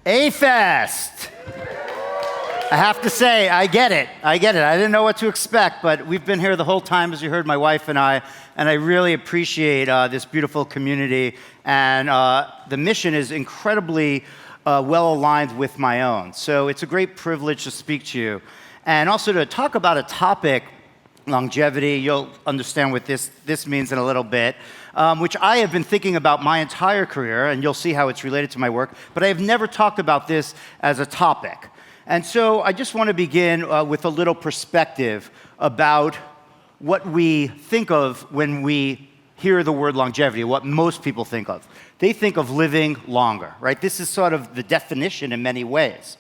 A-Fest. I have to say, I get it. I didn't know what to expect, but we've been here the whole time, as you heard, my wife and I really appreciate this beautiful community, and the mission is incredibly well aligned with my own. So it's a great privilege to speak to you, and also to talk about a topic, longevity. You'll understand what this means in a little bit, which I have been thinking about my entire career, and you'll see how it's related to my work, but I have never talked about this as a topic. And so I just want to begin with a little perspective about what we think of when we hear the word longevity, what most people think of. They think of living longer, right? This is sort of the definition in many ways.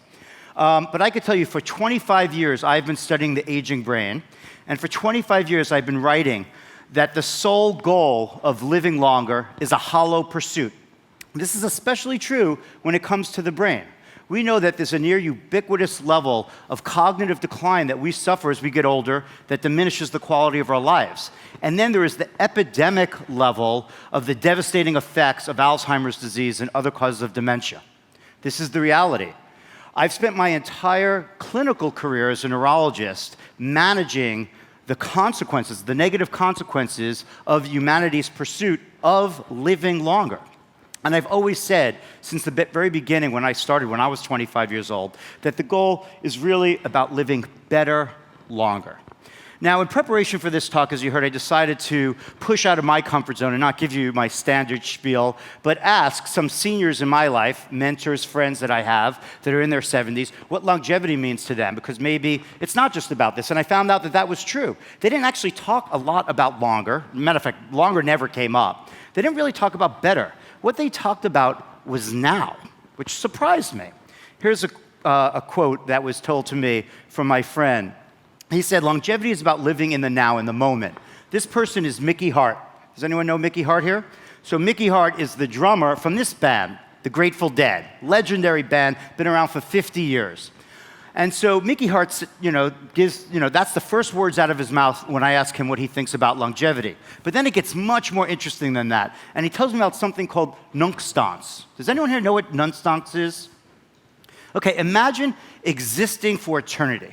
But I could tell you, for 25 years, I've been studying the aging brain, and for 25 years, I've been writing that the sole goal of living longer is a hollow pursuit. This is especially true when it comes to the brain. We know that there's a near ubiquitous level of cognitive decline that we suffer as we get older that diminishes the quality of our lives. And then there is the epidemic level of the devastating effects of Alzheimer's disease and other causes of dementia. This is the reality. I've spent my entire clinical career as a neurologist managing the consequences, the negative consequences of humanity's pursuit of living longer. And I've always said, since the very beginning when I started, when I was 25 years old, that the goal is really about living better, longer. Now, in preparation for this talk, as you heard, I decided to push out of my comfort zone and not give you my standard spiel, but ask some seniors in my life, mentors, friends that I have that are in their 70s, what longevity means to them, because maybe it's not just about this. And I found out that that was true. They didn't actually talk a lot about longer. Matter of fact, longer never came up. They didn't really talk about better. What they talked about was now, which surprised me. Here's a quote that was told to me from my friend. He said, longevity is about living in the now, in the moment. This person is Mickey Hart. Does anyone know Mickey Hart here? So Mickey Hart is the drummer from this band, the Grateful Dead. Legendary band, been around for 50 years. And so Mickey Hart, gives, that's the first words out of his mouth when I ask him what he thinks about longevity. But then it gets much more interesting than that. And he tells me about something called nunkstans. Does anyone here know what nunkstans is? Okay, imagine existing for eternity,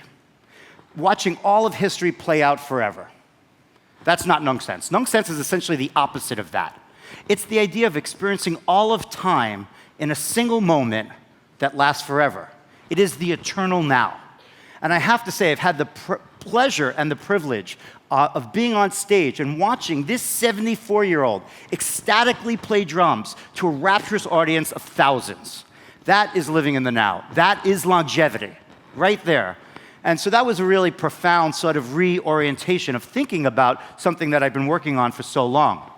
watching all of history play out forever. That's not nunkstans. Nunkstans is essentially the opposite of that. It's the idea of experiencing all of time in a single moment that lasts forever. It is the eternal now. And I have to say, I've had the pleasure and the privilege of being on stage and watching this 74-year-old ecstatically play drums to a rapturous audience of thousands. That is living in the now. That is longevity, right there. And so that was a really profound sort of reorientation of thinking about something that I've been working on for so long.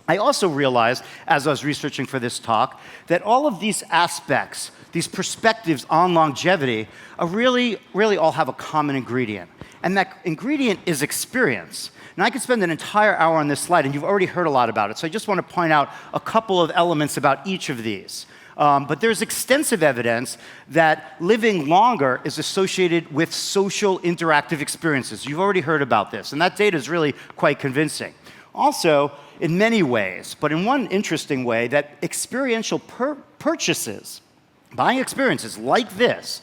I also realized, as I was researching for this talk, that all of these aspects, these perspectives on longevity, really all have a common ingredient. And that ingredient is experience. And I could spend an entire hour on this slide, and you've already heard a lot about it. So I just want to point out a couple of elements about each of these. But there's extensive evidence that living longer is associated with social interactive experiences. You've already heard about this, and that data is really quite convincing. Also, in many ways, but in one interesting way, that experiential purchases, buying experiences like this,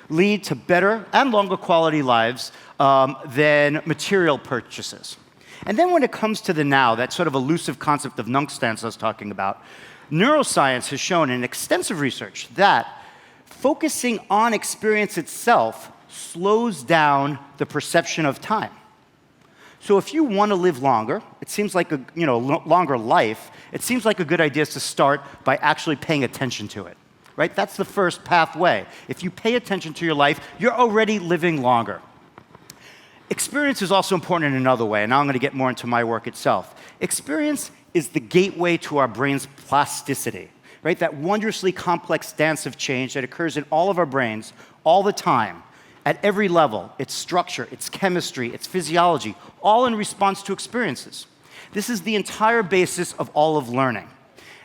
lead to better and longer quality lives than material purchases. And then when it comes to the now, that sort of elusive concept of nunkstans I was talking about, neuroscience has shown in extensive research that focusing on experience itself slows down the perception of time. So if you want to live longer, it seems like longer life, it seems like a good idea to start by actually paying attention to it, right? That's the first pathway. If you pay attention to your life, you're already living longer. Experience is also important in another way, and now I'm going to get more into my work itself. Experience is the gateway to our brain's plasticity, right? That wondrously complex dance of change that occurs in all of our brains all the time, at every level, its structure, its chemistry, its physiology, all in response to experiences. This is the entire basis of all of learning.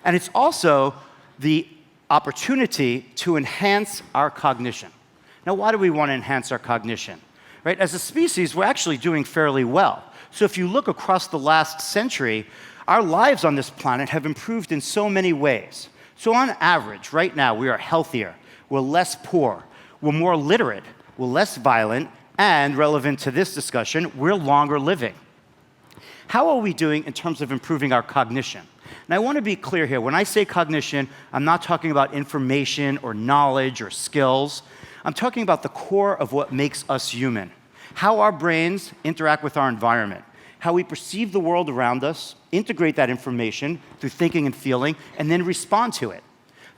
And it's also the opportunity to enhance our cognition. Now, why do we want to enhance our cognition? Right? As a species, we're actually doing fairly well. So if you look across the last century, our lives on this planet have improved in so many ways. So on average, right now, we are healthier. we're less poor, we're more literate, we're less violent, and relevant to this discussion, we're longer living. How are we doing in terms of improving our cognition? And I want to be clear here. When I say cognition, I'm not talking about information or knowledge or skills. I'm talking about the core of what makes us human. How our brains interact with our environment, how we perceive the world around us, integrate that information through thinking and feeling, and then respond to it.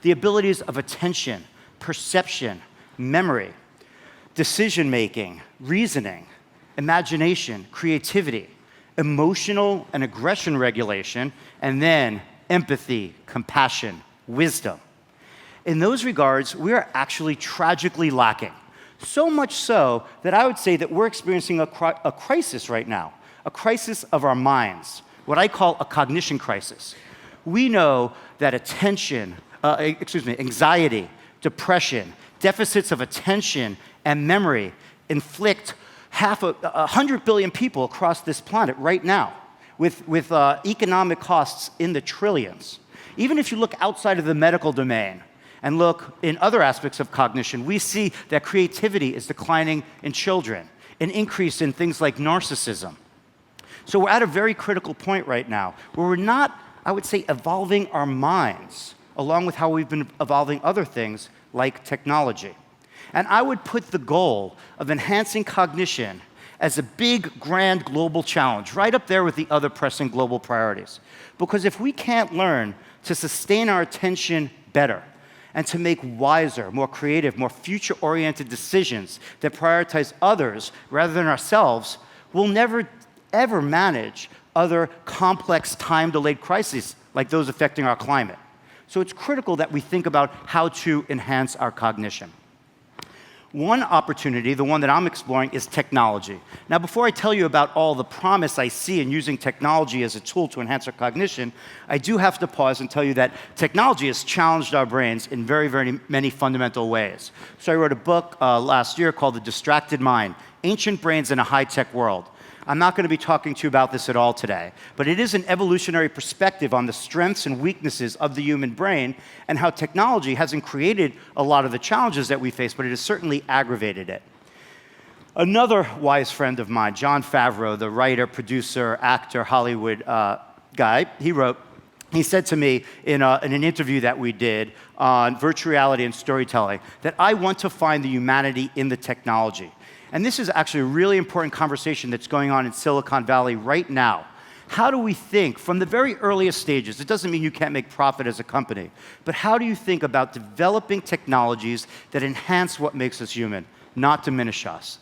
The abilities of attention, perception, memory, decision-making, reasoning, imagination, creativity, emotional and aggression regulation, and then empathy, compassion, wisdom. In those regards, we are actually tragically lacking. So much so that I would say that we're experiencing a crisis right now, a crisis of our minds, what I call a cognition crisis. We know that anxiety, depression, deficits of attention and memory inflict 100 billion people across this planet right now, with economic costs in the trillions. Even if you look outside of the medical domain and look in other aspects of cognition, we see that creativity is declining in children, an increase in things like narcissism. So we're at a very critical point right now where we're not, I would say, evolving our minds along with how we've been evolving other things like technology. And I would put the goal of enhancing cognition as a big, grand global challenge, right up there with the other pressing global priorities. Because if we can't learn to sustain our attention better and to make wiser, more creative, more future-oriented decisions that prioritize others rather than ourselves, we'll never, ever manage other complex time-delayed crises like those affecting our climate. So it's critical that we think about how to enhance our cognition. One opportunity, the one that I'm exploring, is technology. Now, before I tell you about all the promise I see in using technology as a tool to enhance our cognition, I do have to pause and tell you that technology has challenged our brains in very, very many fundamental ways. So I wrote a book last year called The Distracted Mind: Ancient Brains in a High-Tech World. I'm not going to be talking to you about this at all today, but it is an evolutionary perspective on the strengths and weaknesses of the human brain and how technology hasn't created a lot of the challenges that we face, but it has certainly aggravated it. Another wise friend of mine, Jon Favreau, the writer, producer, actor, Hollywood guy, he said to me in an interview that we did on virtual reality and storytelling that I want to find the humanity in the technology. And this is actually a really important conversation that's going on in Silicon Valley right now. How do we think from the very earliest stages? It doesn't mean you can't make profit as a company, but how do you think about developing technologies that enhance what makes us human, not diminish us?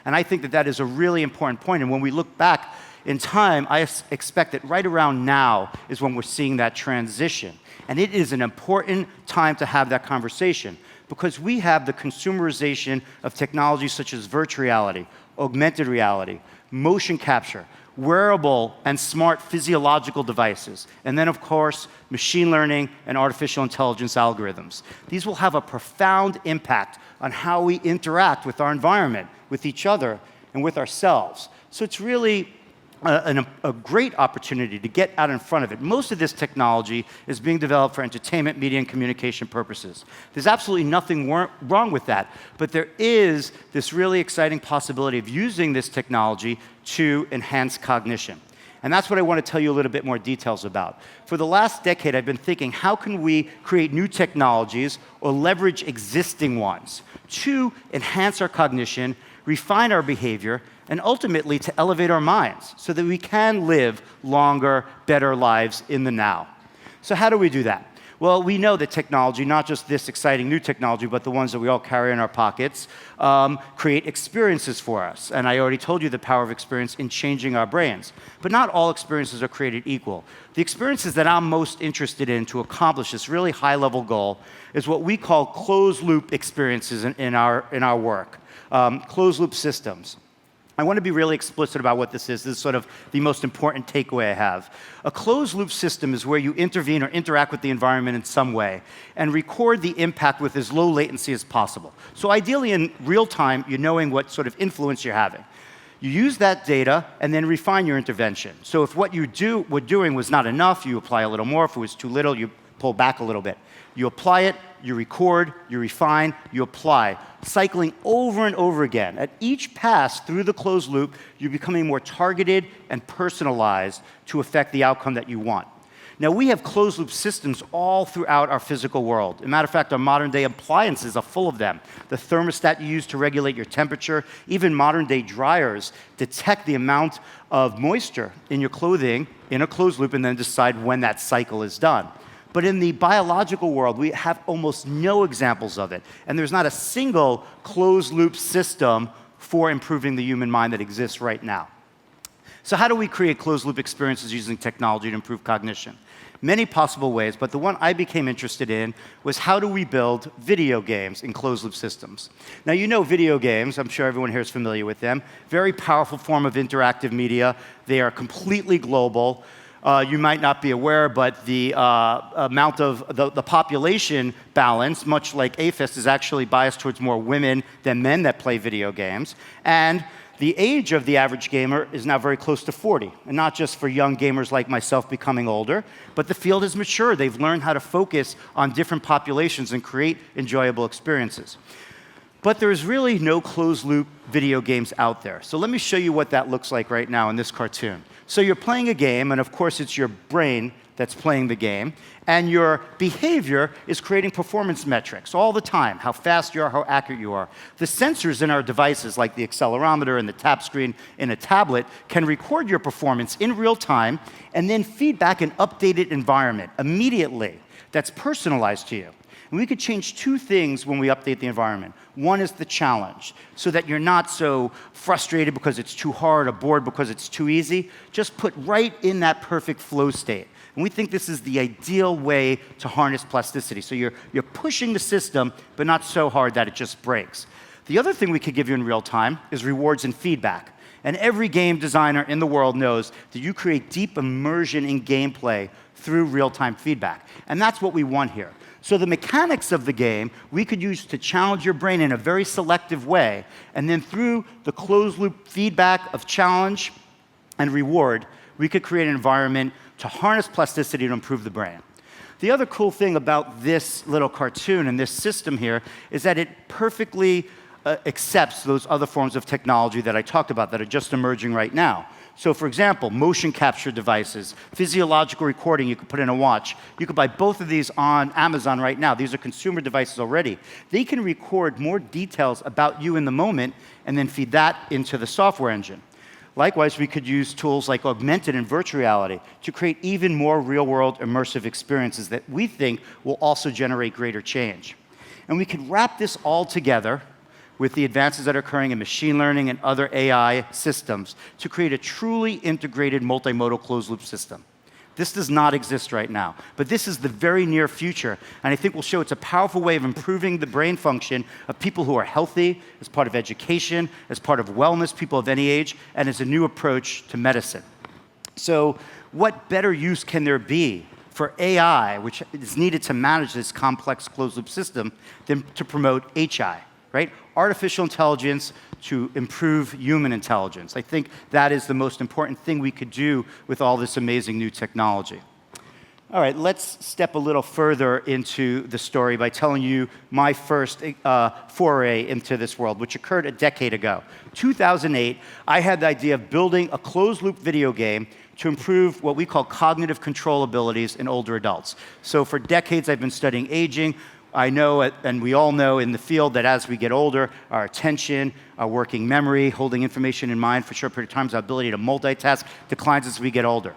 And I think that that is a really important point. And when we look back in time, I expect that right around now is when we're seeing that transition. And it is an important time to have that conversation, because we have the consumerization of technologies such as virtual reality, augmented reality, motion capture, wearable and smart physiological devices, and then, of course, machine learning and artificial intelligence algorithms. These will have a profound impact on how we interact with our environment, with each other, and with ourselves. So it's really a great opportunity to get out in front of it. Most of this technology is being developed for entertainment, media, and communication purposes. There's absolutely nothing wrong with that, but there is this really exciting possibility of using this technology to enhance cognition. And that's what I want to tell you a little bit more details about. For the last decade, I've been thinking, how can we create new technologies or leverage existing ones to enhance our cognition, refine our behavior, and ultimately to elevate our minds so that we can live longer, better lives in the now. So how do we do that? Well, we know that technology, not just this exciting new technology, but the ones that we all carry in our pockets, create experiences for us. And I already told you the power of experience in changing our brains. But not all experiences are created equal. The experiences that I'm most interested in to accomplish this really high-level goal is what we call closed-loop experiences in our work, closed-loop systems. I want to be really explicit about what this is. This is sort of the most important takeaway I have. A closed-loop system is where you intervene or interact with the environment in some way and record the impact with as low latency as possible. So ideally, in real time, you're knowing what sort of influence you're having. You use that data and then refine your intervention. So if what you were doing was not enough, you apply a little more. If it was too little, you pull back a little bit. You apply it, you record, you refine, you apply, cycling over and over again. At each pass through the closed loop, you're becoming more targeted and personalized to affect the outcome that you want. Now, we have closed-loop systems all throughout our physical world. As a matter of fact, our modern-day appliances are full of them. The thermostat you use to regulate your temperature, even modern-day dryers detect the amount of moisture in your clothing in a closed loop and then decide when that cycle is done. But in the biological world, we have almost no examples of it. And there's not a single closed-loop system for improving the human mind that exists right now. So how do we create closed-loop experiences using technology to improve cognition? Many possible ways, but the one I became interested in was how do we build video games in closed-loop systems? Now, you know video games. I'm sure everyone here is familiar with them. Very powerful form of interactive media. They are completely global. You might not be aware, but the amount of the population balance, much like AFEST, is actually biased towards more women than men that play video games. And the age of the average gamer is now very close to 40, and not just for young gamers like myself becoming older, but the field has matured. They've learned how to focus on different populations and create enjoyable experiences. But there's really no closed-loop video games out there. So let me show you what that looks like right now in this cartoon. So you're playing a game, and of course it's your brain that's playing the game, and your behavior is creating performance metrics all the time, how fast you are, how accurate you are. The sensors in our devices, like the accelerometer and the tap screen in a tablet, can record your performance in real time and then feed back an updated environment immediately that's personalized to you. And we could change two things when we update the environment. One is the challenge, so that you're not so frustrated because it's too hard or bored because it's too easy. Just put right in that perfect flow state. And we think this is the ideal way to harness plasticity. So you're pushing the system, but not so hard that it just breaks. The other thing we could give you in real time is rewards and feedback. And every game designer in the world knows that you create deep immersion in gameplay through real-time feedback. And that's what we want here. So the mechanics of the game we could use to challenge your brain in a very selective way, and then through the closed-loop feedback of challenge and reward, we could create an environment to harness plasticity to improve the brain. The other cool thing about this little cartoon and this system here is that it perfectly accepts those other forms of technology that I talked about that are just emerging right now. So for example, motion capture devices, physiological recording you could put in a watch. You could buy both of these on Amazon right now. These are consumer devices already. They can record more details about you in the moment and then feed that into the software engine. Likewise, we could use tools like augmented and virtual reality to create even more real-world immersive experiences that we think will also generate greater change. And we could wrap this all together with the advances that are occurring in machine learning and other AI systems to create a truly integrated multimodal closed-loop system. This does not exist right now, but this is the very near future, and I think will show it's a powerful way of improving the brain function of people who are healthy, as part of education, as part of wellness, people of any age, and as a new approach to medicine. So what better use can there be for AI, which is needed to manage this complex closed-loop system, than to promote HI, right? Artificial intelligence to improve human intelligence. I think that is the most important thing we could do with all this amazing new technology. All right, let's step a little further into the story by telling you my first foray into this world, which occurred a decade ago. 2008, I had the idea of building a closed-loop video game to improve what we call cognitive control abilities in older adults. So for decades, I've been studying aging. I know, and we all know in the field, that as we get older, our attention, our working memory, holding information in mind for a short period of time, our ability to multitask declines as we get older.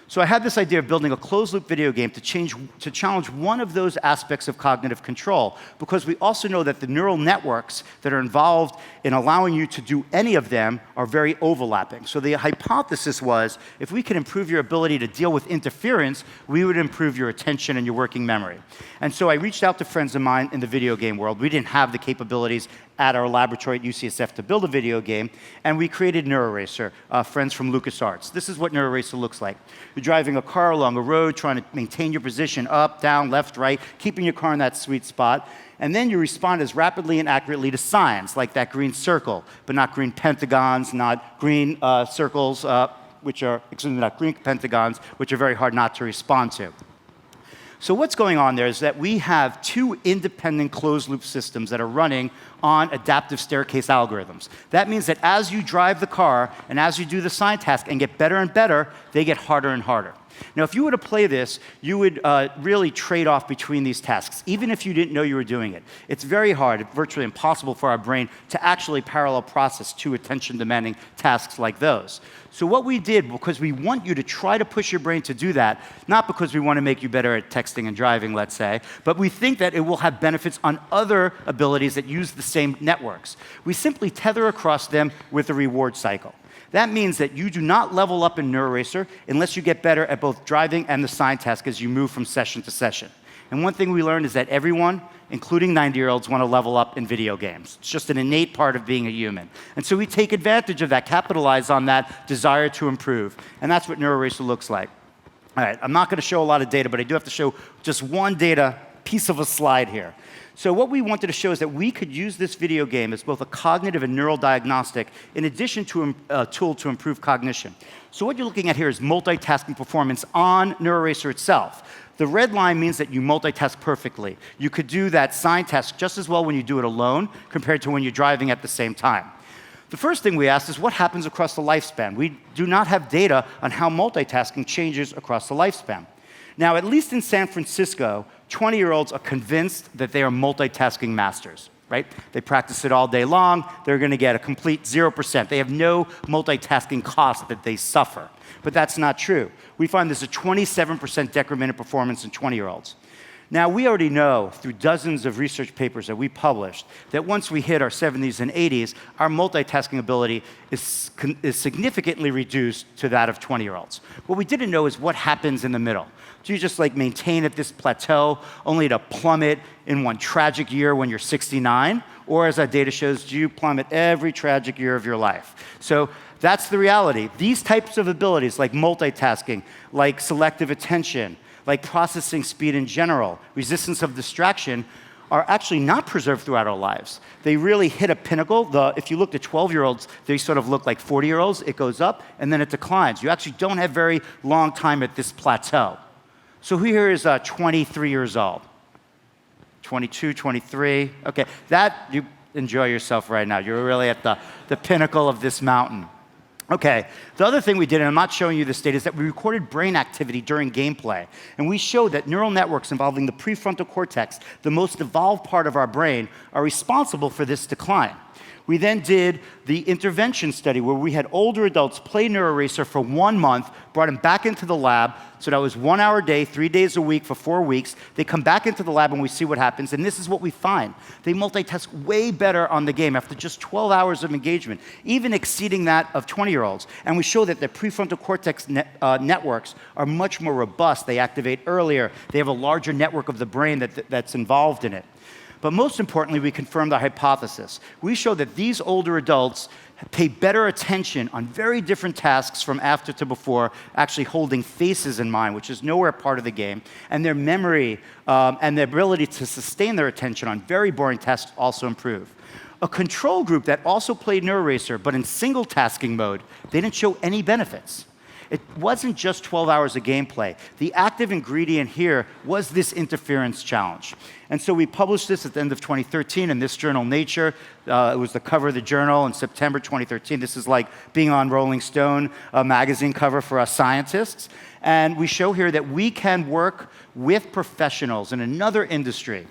So I had this idea of building a closed-loop video game to challenge one of those aspects of cognitive control, because we also know that the neural networks that are involved in allowing you to do any of them are very overlapping. So the hypothesis was, if we could improve your ability to deal with interference, we would improve your attention and your working memory. And so I reached out to friends of mine in the video game world. We didn't have the capabilities at our laboratory at UCSF to build a video game, and we created NeuroRacer, friends from LucasArts. This is what NeuroRacer looks like. You're driving a car along a road, trying to maintain your position up, down, left, right, keeping your car in that sweet spot, and then you respond as rapidly and accurately to signs, like that green circle, but not green pentagons, not green circles, not green pentagons, which are very hard not to respond to. So what's going on there is that we have two independent closed-loop systems that are running on adaptive staircase algorithms. That means that as you drive the car and as you do the sign task and get better and better, they get harder and harder. Now, if you were to play this, you would really trade off between these tasks, even if you didn't know you were doing it. It's very hard, virtually impossible for our brain to actually parallel process two attention-demanding tasks like those. So what we did, because we want you to try to push your brain to do that, not because we want to make you better at texting and driving, let's say, but we think that it will have benefits on other abilities that use the same networks. We simply tether across them with a reward cycle. That means that you do not level up in NeuroRacer unless you get better at both driving and the sign task as you move from session to session. And one thing we learned is that everyone, including 90-year-olds, want to level up in video games. It's just an innate part of being a human. And so we take advantage of that, capitalize on that desire to improve. And that's what NeuroRacer looks like. All right, I'm not going to show a lot of data, but I do have to show just one data piece of a slide here. So what we wanted to show is that we could use this video game as both a cognitive and neural diagnostic in addition to a tool to improve cognition. So what you're looking at here is multitasking performance on NeuroRacer itself. The red line means that you multitask perfectly. You could do that sign task just as well when you do it alone compared to when you're driving at the same time. The first thing we asked is what happens across the lifespan. We do not have data on how multitasking changes across the lifespan. Now, at least in San Francisco, 20-year-olds are convinced that they are multitasking masters, right? They practice it all day long. They're going to get a complete 0%. They have no multitasking cost that they suffer. But that's not true. We find there's a 27% decrement in performance in 20-year-olds. Now, we already know through dozens of research papers that we published that once we hit our 70s and 80s, our multitasking ability is significantly reduced to that of 20-year-olds. What we didn't know is what happens in the middle. Do you just maintain at this plateau only to plummet in one tragic year when you're 69? Or as our data shows, do you plummet every tragic year of your life? So that's the reality. These types of abilities like multitasking, like selective attention, like processing speed in general, resistance of distraction, are actually not preserved throughout our lives. They really hit a pinnacle. If you look at 12-year-olds, they sort of look like 40-year-olds. It goes up, and then it declines. You actually don't have very long time at this plateau. So who here is 23 years old? 22, 23? Okay, you enjoy yourself right now. You're really at the pinnacle of this mountain. Okay, the other thing we did, and I'm not showing you this data, is that we recorded brain activity during gameplay. And we showed that neural networks involving the prefrontal cortex, the most evolved part of our brain, are responsible for this decline. We then did the intervention study where we had older adults play NeuroRacer for 1 month, brought them back into the lab. So that was 1 hour a day, 3 days a week for 4 weeks. They come back into the lab and we see what happens. And this is what we find. They multitask way better on the game after just 12 hours of engagement, even exceeding that of 20-year-olds. And we show that their prefrontal cortex networks are much more robust. They activate earlier. They have a larger network of the brain that's involved in it. But most importantly, we confirmed our hypothesis. We show that these older adults pay better attention on very different tasks from after to before, actually holding faces in mind, which is nowhere part of the game, and their memory and their ability to sustain their attention on very boring tasks also improve. A control group that also played NeuroRacer, but in single tasking mode, they didn't show any benefits. It wasn't just 12 hours of gameplay. The active ingredient here was this interference challenge. And so we published this at the end of 2013 in this journal, Nature. It was the cover of the journal in September 2013. This is like being on Rolling Stone magazine cover for us scientists. And we show here that we can work with professionals in another industry,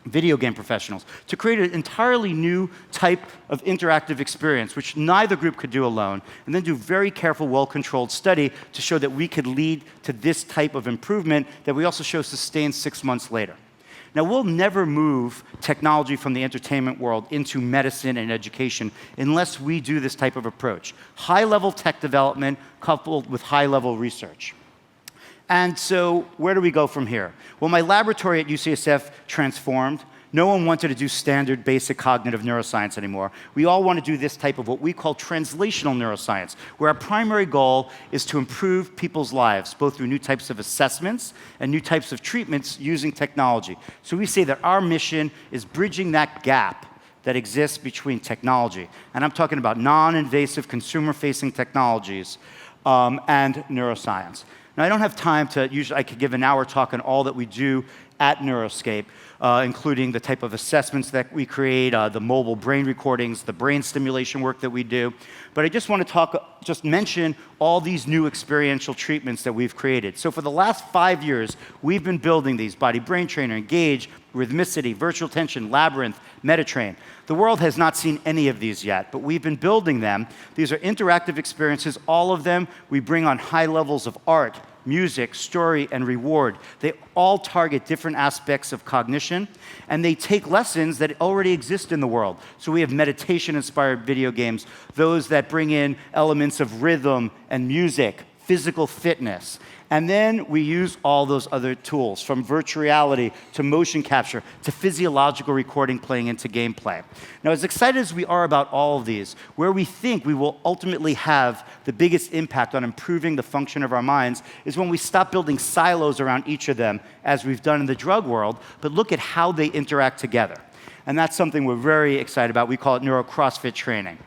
video game professionals, to create an entirely new type of interactive experience, which neither group could do alone, and then do very careful, well-controlled study to show that we could lead to this type of improvement that we also show sustained 6 months later. Now, we'll never move technology from the entertainment world into medicine and education unless we do this type of approach. High-level tech development coupled with high-level research. And so where do we go from here? Well, my laboratory at UCSF transformed. No one wanted to do standard basic cognitive neuroscience anymore. We all want to do this type of what we call translational neuroscience, where our primary goal is to improve people's lives, both through new types of assessments and new types of treatments using technology. So we say that our mission is bridging that gap that exists between technology, and I'm talking about non-invasive consumer-facing technologies, and neuroscience. Now, I don't have time to, usually I could give an hour talk on all that we do at Neuroscape, including the type of assessments that we create, the mobile brain recordings, the brain stimulation work that we do. But I just want to just mention all these new experiential treatments that we've created. So for the last 5 years, we've been building these: Body Brain Trainer, Engage, Rhythmicity, Virtual Tension, Labyrinth, Metatrain. The world has not seen any of these yet, but we've been building them. These are interactive experiences. All of them, we bring on high levels of art, music, story, and reward. They all target different aspects of cognition, and they take lessons that already exist in the world. So we have meditation-inspired video games, those that bring in elements of rhythm and music, physical fitness. And then we use all those other tools, from virtual reality to motion capture to physiological recording playing into gameplay. Now, as excited as we are about all of these, where we think we will ultimately have the biggest impact on improving the function of our minds is when we stop building silos around each of them, as we've done in the drug world, but look at how they interact together. And that's something we're very excited about. We call it Neuro CrossFit training.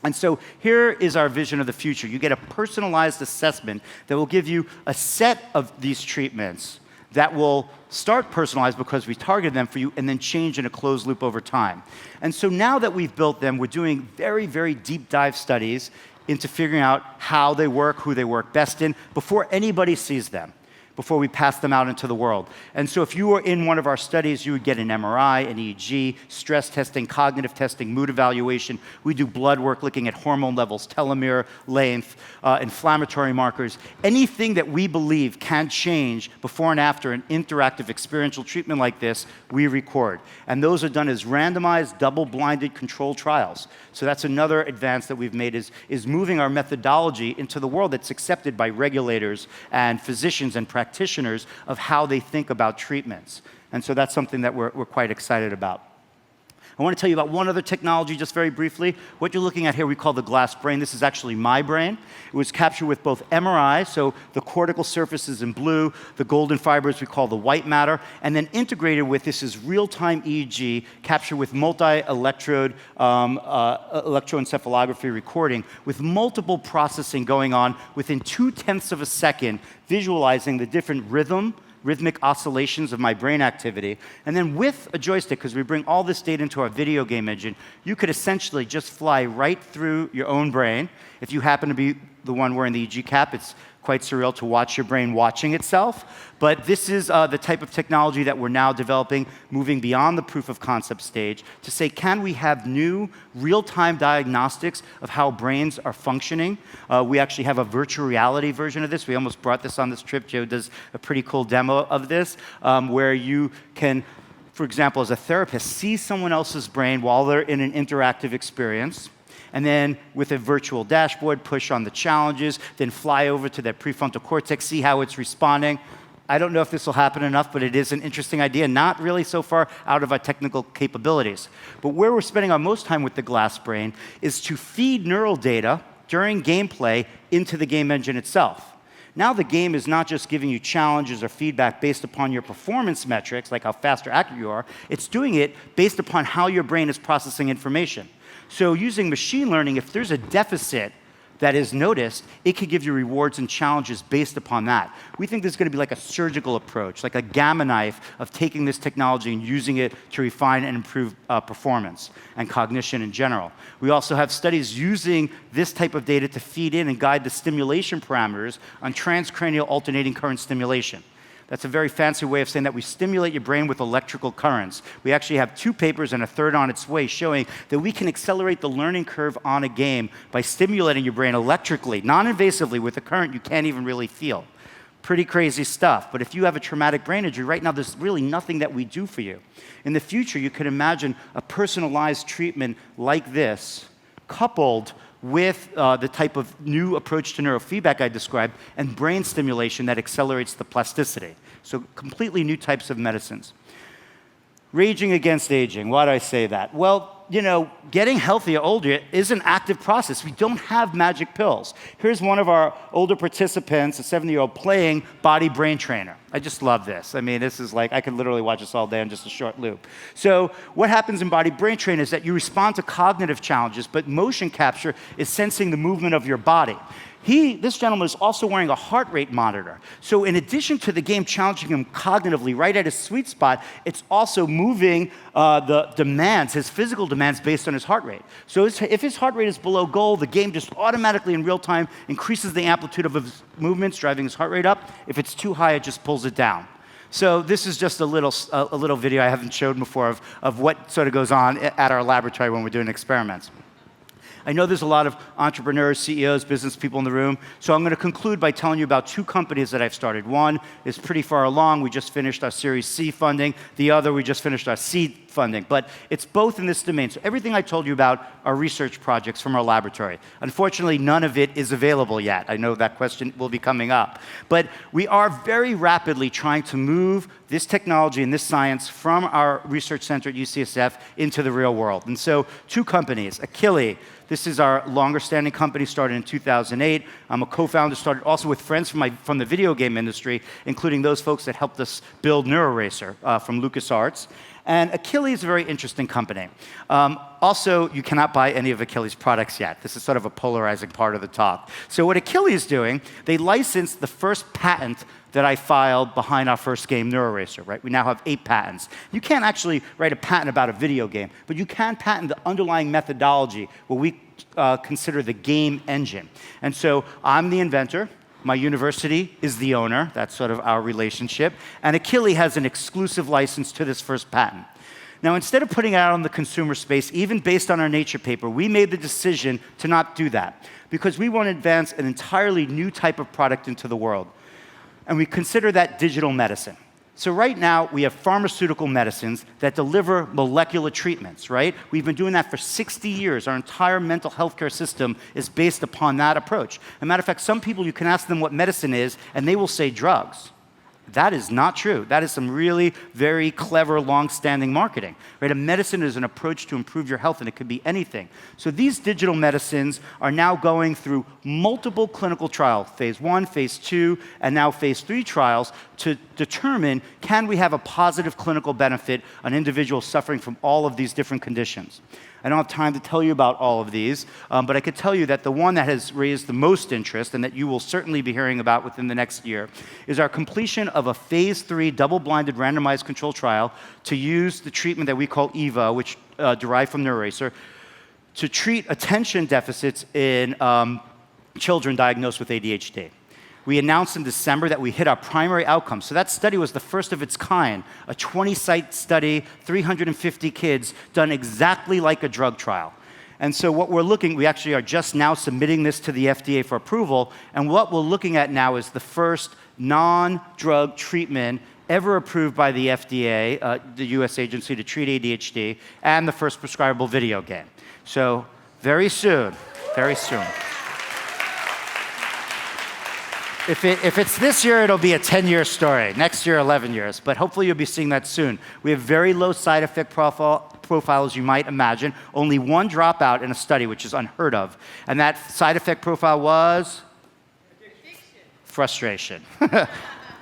And so here is our vision of the future. You get a personalized assessment that will give you a set of these treatments that will start personalized because we targeted them for you and then change in a closed loop over time. And so now that we've built them, we're doing very, very deep dive studies into figuring out how they work, who they work best in, before anybody sees them, before we pass them out into the world. And so if you were in one of our studies, you would get an MRI, an EEG, stress testing, cognitive testing, mood evaluation. We do blood work looking at hormone levels, telomere length, inflammatory markers. Anything that we believe can change before and after an interactive experiential treatment like this, we record. And those are done as randomized, double-blinded controlled trials. So that's another advance that we've made, is moving our methodology into the world that's accepted by regulators and physicians and practitioners of how they think about treatments. And so that's something that we're quite excited about. I want to tell you about one other technology just very briefly. What you're looking at here we call the glass brain. This is actually my brain. It was captured with both MRI, so the cortical surface is in blue, the golden fibers we call the white matter, and then integrated with this is real-time EEG captured with multi-electrode electroencephalography recording with multiple processing going on within 0.2 of a second, visualizing the different rhythmic oscillations of my brain activity. And then with a joystick, because we bring all this data into our video game engine, you could essentially just fly right through your own brain. If you happen to be the one wearing the EEG cap, it's quite surreal to watch your brain watching itself. But this is the type of technology that we're now developing, moving beyond the proof of concept stage to say, can we have new real-time diagnostics of how brains are functioning? We actually have a virtual reality version of this. We almost brought this on this trip. Joe does a pretty cool demo of this, where you can, for example, as a therapist, see someone else's brain while they're in an interactive experience, and then with a virtual dashboard, push on the challenges, then fly over to their prefrontal cortex, see how it's responding. I don't know if this will happen enough, but it is an interesting idea, not really so far out of our technical capabilities. But where we're spending our most time with the glass brain is to feed neural data during gameplay into the game engine itself. Now the game is not just giving you challenges or feedback based upon your performance metrics, like how fast or accurate you are, it's doing it based upon how your brain is processing information. So using machine learning, if there's a deficit that is noticed, it could give you rewards and challenges based upon that. We think this is going to be like a surgical approach, like a gamma knife of taking this technology and using it to refine and improve performance and cognition in general. We also have studies using this type of data to feed in and guide the stimulation parameters on transcranial alternating current stimulation. That's a very fancy way of saying that we stimulate your brain with electrical currents. We actually have 2 papers and a third on its way showing that we can accelerate the learning curve on a game by stimulating your brain electrically, non-invasively, with a current you can't even really feel. Pretty crazy stuff. But if you have a traumatic brain injury, right now there's really nothing that we do for you. In the future, you could imagine a personalized treatment like this, coupled with the type of new approach to neurofeedback I described, and brain stimulation that accelerates the plasticity. So completely new types of medicines. Raging against aging. Why do I say that? Well, you know, getting healthier older is an active process. We don't have magic pills. Here's one of our older participants, a 70-year-old, playing Body Brain Trainer. I just love this. I mean, this is like, I could literally watch this all day on just a short loop. So what happens in Body Brain Trainer is that you respond to cognitive challenges, but motion capture is sensing the movement of your body. This gentleman is also wearing a heart rate monitor. So in addition to the game challenging him cognitively right at his sweet spot, it's also moving the demands, his physical demands based on his heart rate. So if his heart rate is below goal, the game just automatically in real time increases the amplitude of his movements, driving his heart rate up. If it's too high, it just pulls it down. So this is just a little video I haven't showed before of what sort of goes on at our laboratory when we're doing experiments. I know there's a lot of entrepreneurs, CEOs, business people in the room, so I'm going to conclude by telling you about two companies that I've started. One is pretty far along. We just finished our Series C funding. The other, we just finished our seed funding. But it's both in this domain. So everything I told you about are research projects from our laboratory. Unfortunately, none of it is available yet. I know that question will be coming up. But we are very rapidly trying to move this technology and this science from our research center at UCSF into the real world. And so two companies, Akili. This is our longer-standing company, started in 2008. I'm a co-founder, started also with friends from the video game industry, including those folks that helped us build NeuroRacer from LucasArts. And Akili is a very interesting company. Also, you cannot buy any of Akili's products yet. This is sort of a polarizing part of the talk. So what Akili is doing, they licensed the first patent that I filed behind our first game, NeuroRacer, right? We now have 8 patents. You can't actually write a patent about a video game, but you can patent the underlying methodology, what we consider the game engine. And so I'm the inventor. My university is the owner. That's sort of our relationship. And Akili has an exclusive license to this first patent. Now, instead of putting it out on the consumer space, even based on our Nature paper, we made the decision to not do that because we want to advance an entirely new type of product into the world. And we consider that digital medicine. So right now, we have pharmaceutical medicines that deliver molecular treatments, right? We've been doing that for 60 years. Our entire mental health care system is based upon that approach. As a matter of fact, some people, you can ask them what medicine is, and they will say drugs. That is not true. That is some really very clever, long-standing marketing. Right? A medicine is an approach to improve your health, and it could be anything. So these digital medicines are now going through multiple clinical trials, phase 1, phase 2, and now phase 3 trials to determine, can we have a positive clinical benefit on individuals suffering from all of these different conditions. I don't have time to tell you about all of these, but I could tell you that the one that has raised the most interest and that you will certainly be hearing about within the next year is our completion of a phase 3 double-blinded randomized control trial to use the treatment that we call EVA, which derived from NeuroRacer, to treat attention deficits in children diagnosed with ADHD. We announced in December that we hit our primary outcome. So that study was the first of its kind, a 20-site study, 350 kids, done exactly like a drug trial. And so what we're we actually are just now submitting this to the FDA for approval, and what we're looking at now is the first non-drug treatment ever approved by the FDA, the US agency to treat ADHD, and the first prescribable video game. So very soon, very soon. If it's this year, it'll be a 10-year story. Next year, 11 years. But hopefully you'll be seeing that soon. We have very low side effect profile, as you might imagine. Only one dropout in a study, which is unheard of. And that side effect profile was? Addiction. Frustration.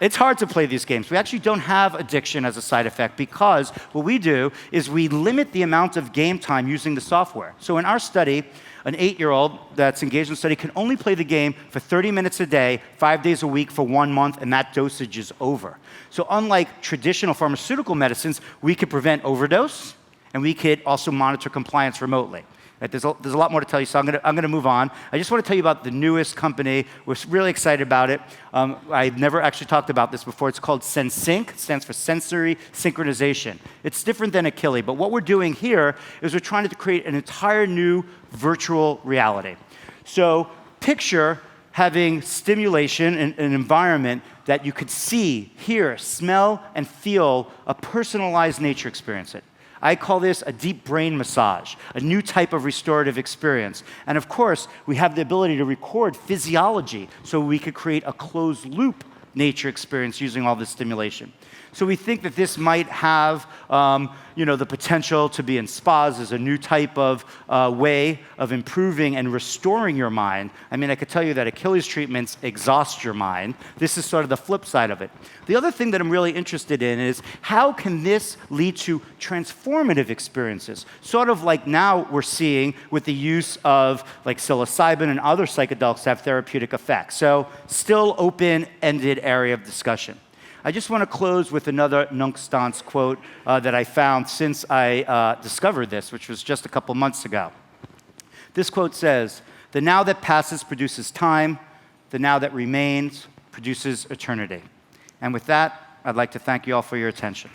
It's hard to play these games. We actually don't have addiction as a side effect because what we do is we limit the amount of game time using the software. So in our study, an 8-year-old that's engaged in the study can only play the game for 30 minutes a day, 5 days a week for 1 month, and that dosage is over. So unlike traditional pharmaceutical medicines, we could prevent overdose, and we could also monitor compliance remotely. Right? There's a lot more to tell you, so I'm going to move on. I just want to tell you about the newest company. We're really excited about it. I've never actually talked about this before. It's called SenSync. It stands for Sensory Synchronization. It's different than Akili, but what we're doing here is we're trying to create an entire new virtual reality. So picture having stimulation in an environment that you could see, hear, smell, and feel a personalized nature experience. I call this a deep brain massage, a new type of restorative experience. And of course, we have the ability to record physiology so we could create a closed loop nature experience using all this stimulation. So we think that this might have the potential to be in spas as a new type of way of improving and restoring your mind. I mean, I could tell you that Achilles treatments exhaust your mind. This is sort of the flip side of it. The other thing that I'm really interested in is how can this lead to transformative experiences? Sort of like now we're seeing with the use of like psilocybin and other psychedelics have therapeutic effects. So still open-ended area of discussion. I just want to close with another Nunc Stans quote that I found since I discovered this, which was just a couple months ago. This quote says, "The now that passes produces time, the now that remains produces eternity." And with that, I'd like to thank you all for your attention.